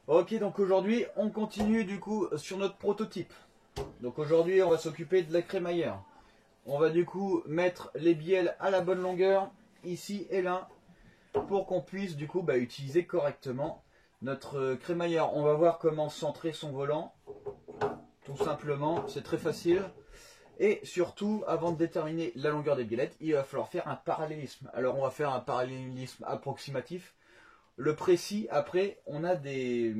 Ok, donc aujourd'hui on continue du coup sur notre prototype. Donc aujourd'hui on va s'occuper de la crémaillère. On va du coup mettre les bielles à la bonne longueur, ici et là, pour qu'on puisse du coup utiliser correctement notre crémaillère. On va voir comment centrer son volant, tout simplement, c'est très facile. Et surtout, avant de déterminer la longueur des biellettes, il va falloir faire un parallélisme. Alors on va faire un parallélisme approximatif. Le précis, après, on a des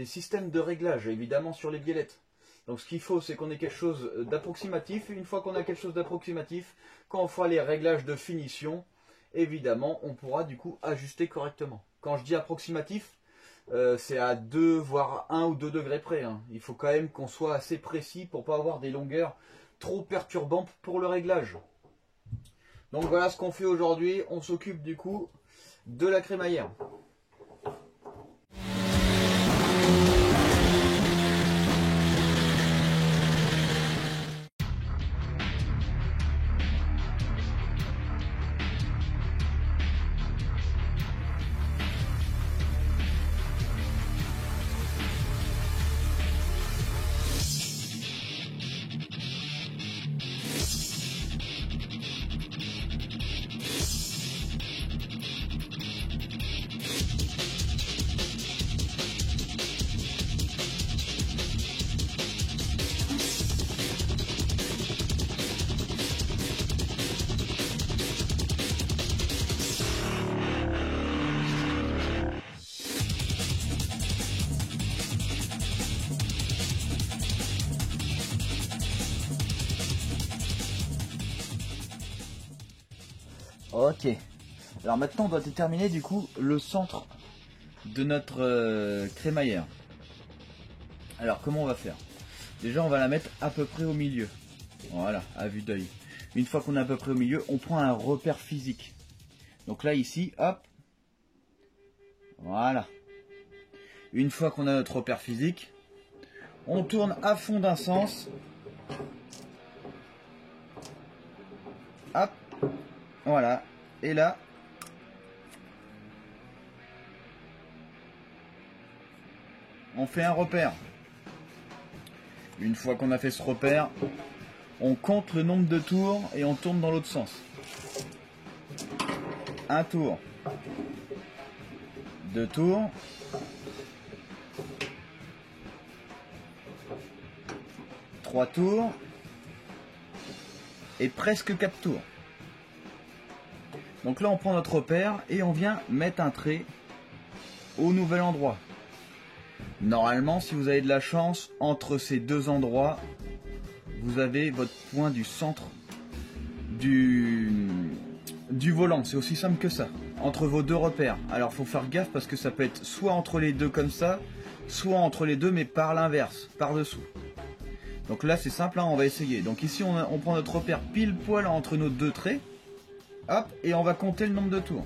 systèmes de réglage, évidemment, sur les biellettes. Donc ce qu'il faut, c'est qu'on ait quelque chose d'approximatif. Et une fois qu'on a quelque chose d'approximatif, quand on fera les réglages de finition, évidemment, on pourra du coup ajuster correctement. Quand je dis approximatif, c'est à 2, voire 1 ou 2 degrés près. Hein. Il faut quand même qu'on soit assez précis pour ne pas avoir des longueurs trop perturbantes pour le réglage. Donc voilà ce qu'on fait aujourd'hui. On s'occupe du coup de la crémaillère. Ok. Alors maintenant on doit déterminer du coup le centre de notre crémaillère. Alors comment on va faire? Déjà on va la mettre à peu près au milieu. Voilà, à vue d'œil. Une fois qu'on est à peu près au milieu, on prend un repère physique. Donc là ici, hop. Voilà. Une fois qu'on a notre repère physique, on tourne à fond d'un sens. Hop. Voilà. Et là, on fait un repère. Une fois qu'on a fait ce repère, on compte le nombre de tours et on tourne dans l'autre sens. Un tour. 2 tours. 3 tours. Et presque 4 tours. Donc là on prend notre repère et on vient mettre un trait au nouvel endroit. Normalement, si vous avez de la chance, entre ces deux endroits, vous avez votre point du centre du volant. C'est aussi simple que ça. Entre vos deux repères. Alors il faut faire gaffe parce que ça peut être soit entre les deux comme ça, soit entre les deux mais par l'inverse, par dessous. Donc là c'est simple, hein, on va essayer. Donc ici on prend notre repère pile poil entre nos deux traits. Hop, et on va compter le nombre de tours.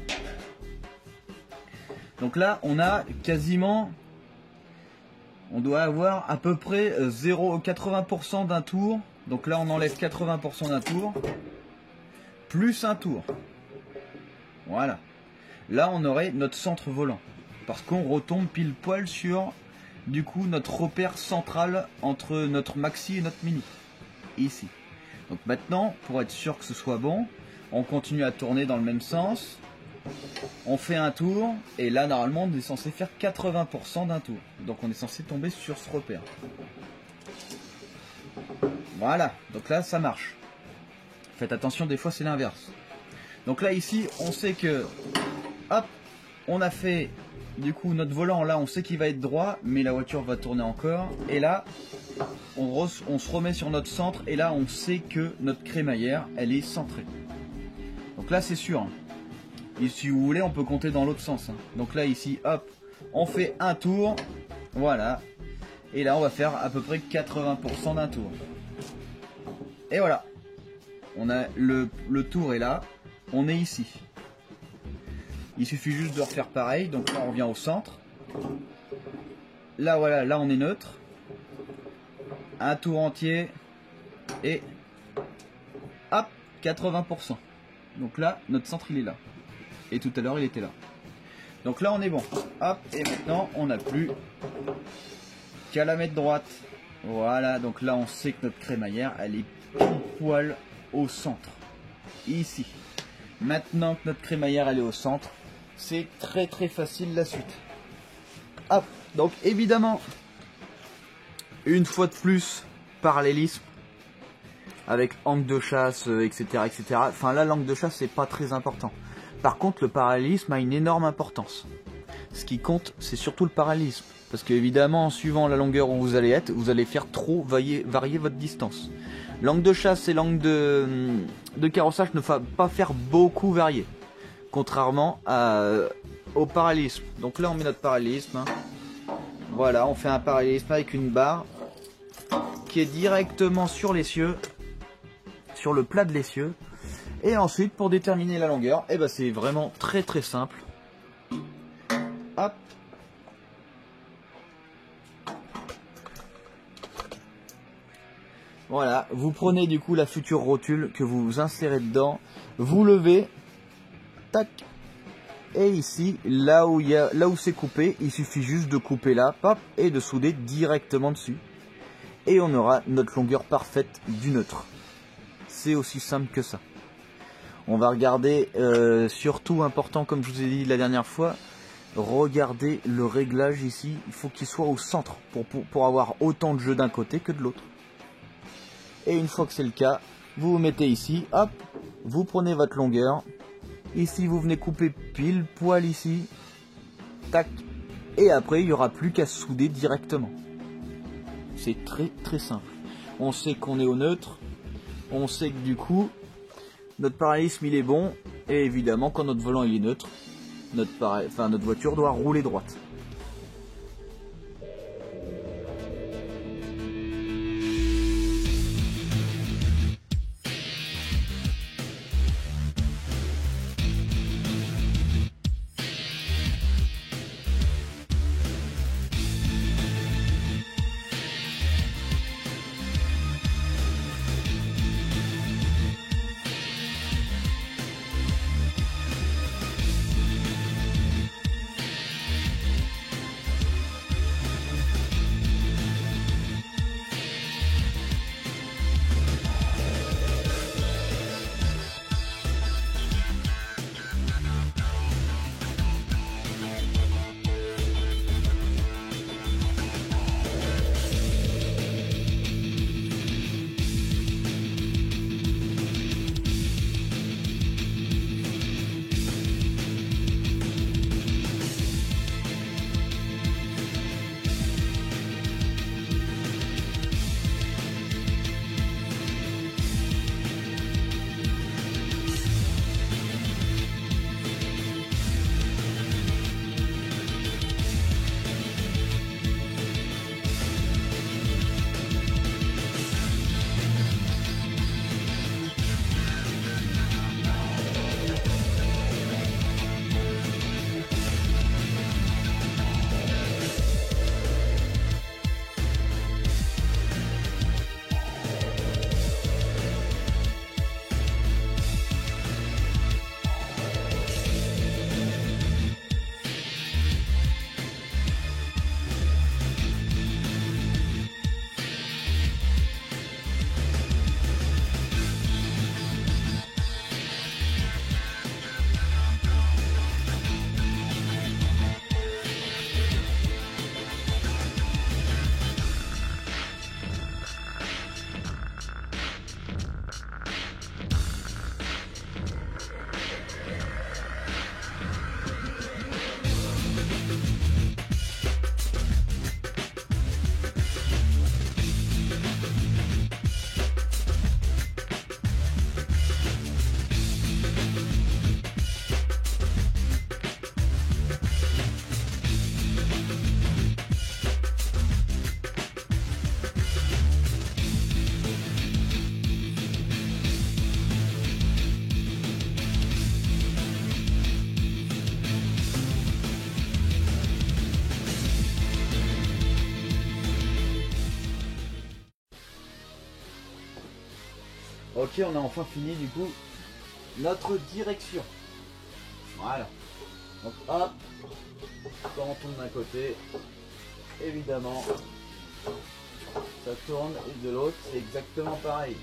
Donc là, on a quasiment... On doit avoir à peu près 80% d'un tour. Donc là, on enlève 80% d'un tour. Plus un tour. Voilà. Là, on aurait notre centre volant. Parce qu'on retombe pile poil sur, du coup, notre repère central entre notre maxi et notre mini. Ici. Donc maintenant, pour être sûr que ce soit bon... On continue à tourner dans le même sens. On fait un tour. Et là, normalement, on est censé faire 80% d'un tour. Donc, on est censé tomber sur ce repère. Voilà. Donc là, ça marche. Faites attention, des fois, c'est l'inverse. Donc là, ici, on sait que... Hop, on a fait... Du coup, notre volant, là, on sait qu'il va être droit. Mais la voiture va tourner encore. Et là, on se remet sur notre centre. Et là, on sait que notre crémaillère, elle est centrée. Donc là c'est sûr, et si vous voulez on peut compter dans l'autre sens. Donc là ici hop, on fait un tour, voilà, et là on va faire à peu près 80% d'un tour. Et voilà, on a le tour est là, on est ici. Il suffit juste de refaire pareil, donc là on revient au centre. Là voilà, là on est neutre. Un tour entier, et hop, 80%. Donc là, notre centre il est là. Et tout à l'heure il était là. Donc là on est bon. Hop, et maintenant on n'a plus qu'à la mettre droite. Voilà, donc là on sait que notre crémaillère elle est pile poil au centre. Ici. Maintenant que notre crémaillère elle est au centre, c'est très très facile la suite. Hop, donc évidemment, une fois de plus, parallélisme avec angle de chasse, etc., etc. Enfin là, l'angle de chasse c'est pas très important. Par contre, le parallélisme a une énorme importance. Ce qui compte, c'est surtout le parallélisme. Parce que évidemment, en suivant la longueur où vous allez être, vous allez faire trop varier votre distance. L'angle de chasse et l'angle de carrossage ne va pas faire beaucoup varier. Contrairement au parallélisme. Donc là, on met notre parallélisme. Hein. Voilà, on fait un parallélisme avec une barre qui est directement sur l'essieu, sur le plat de l'essieu. Et ensuite, pour déterminer la longueur, eh ben, c'est vraiment très très simple. Hop. Voilà, vous prenez du coup la future rotule que vous insérez dedans, vous levez, tac, et ici, là où c'est coupé, il suffit juste de couper là, hop, et de souder directement dessus. Et on aura notre longueur parfaite du neutre. C'est aussi simple que ça. On va regarder, surtout important comme je vous ai dit la dernière fois, regardez le réglage ici, il faut qu'il soit au centre pour avoir autant de jeu d'un côté que de l'autre. Et une fois que c'est le cas, vous vous mettez ici, hop, vous prenez votre longueur, ici vous venez couper pile poil ici, tac, et après il n'y aura plus qu'à souder directement. C'est très très simple. On sait qu'on est au neutre, on sait que du coup, notre parallélisme il est bon, et évidemment quand notre volant il est neutre, notre voiture doit rouler droite. Ok, on a enfin fini du coup notre direction. Voilà. Donc hop, quand on tourne d'un côté, évidemment, ça tourne et de l'autre, c'est exactement pareil.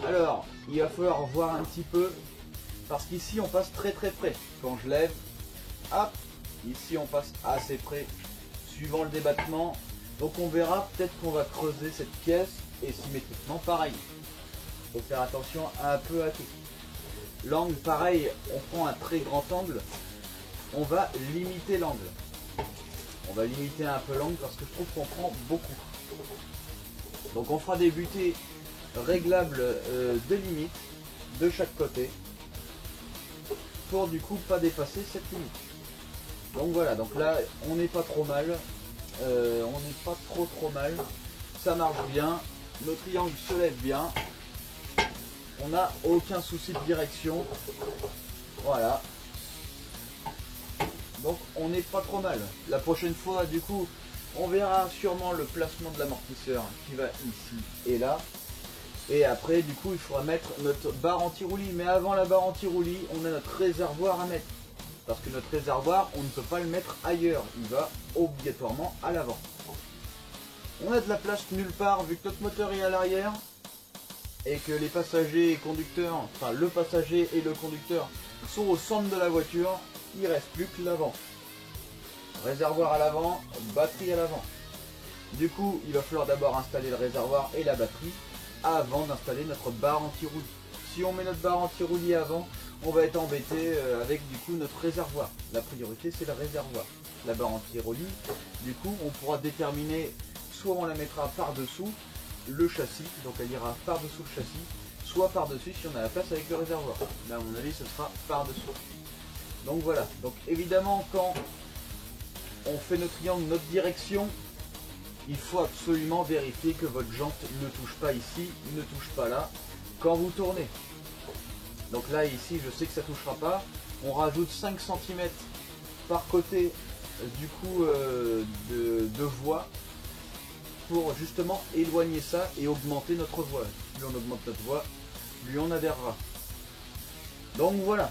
Alors, il va falloir voir un petit peu, parce qu'ici on passe très très près. Quand je lève, hop, ici on passe assez près, suivant le débattement. Donc on verra, peut-être qu'on va creuser cette pièce, et symétriquement pareil. Il faut faire attention un peu à tout. L'angle, pareil, on prend un très grand angle, on va limiter l'angle. On va limiter un peu l'angle parce que je trouve qu'on prend beaucoup. Donc on fera des butées réglables de limite de chaque côté pour du coup pas dépasser cette limite. Donc voilà, donc là on n'est pas trop mal, on n'est pas trop mal, ça marche bien, nos triangles se lèvent bien, on n'a aucun souci de direction, voilà. Donc on n'est pas trop mal. La prochaine fois du coup on verra sûrement le placement de l'amortisseur qui va ici et là. Et après du coup il faudra mettre notre barre anti-roulis. Mais avant la barre anti-roulis on a notre réservoir à mettre. Parce que notre réservoir on ne peut pas le mettre ailleurs. Il va obligatoirement à l'avant. On a de la place nulle part vu que notre moteur est à l'arrière. Et que les passagers et conducteurs, enfin le passager et le conducteur sont au centre de la voiture. Il ne reste plus que l'avant. Réservoir à l'avant, batterie à l'avant. Du coup, il va falloir d'abord installer le réservoir et la batterie avant d'installer notre barre anti-roulis. Si on met notre barre anti-roulis avant, on va être embêté avec du coup notre réservoir. La priorité c'est le réservoir. La barre anti-roulis, du coup, on pourra déterminer, soit on la mettra par-dessous le châssis, donc elle ira par-dessous le châssis, soit par-dessus si on a la place avec le réservoir. Là, à mon avis, ce sera par-dessous. Donc voilà, donc évidemment quand on fait notre triangle, notre direction, il faut absolument vérifier que votre jante ne touche pas ici, ne touche pas là, quand vous tournez. Donc là ici je sais que ça ne touchera pas, on rajoute 5 cm par côté du coup de voie pour justement éloigner ça et augmenter notre voie. Plus on augmente notre voie, plus on adhérera. Donc voilà.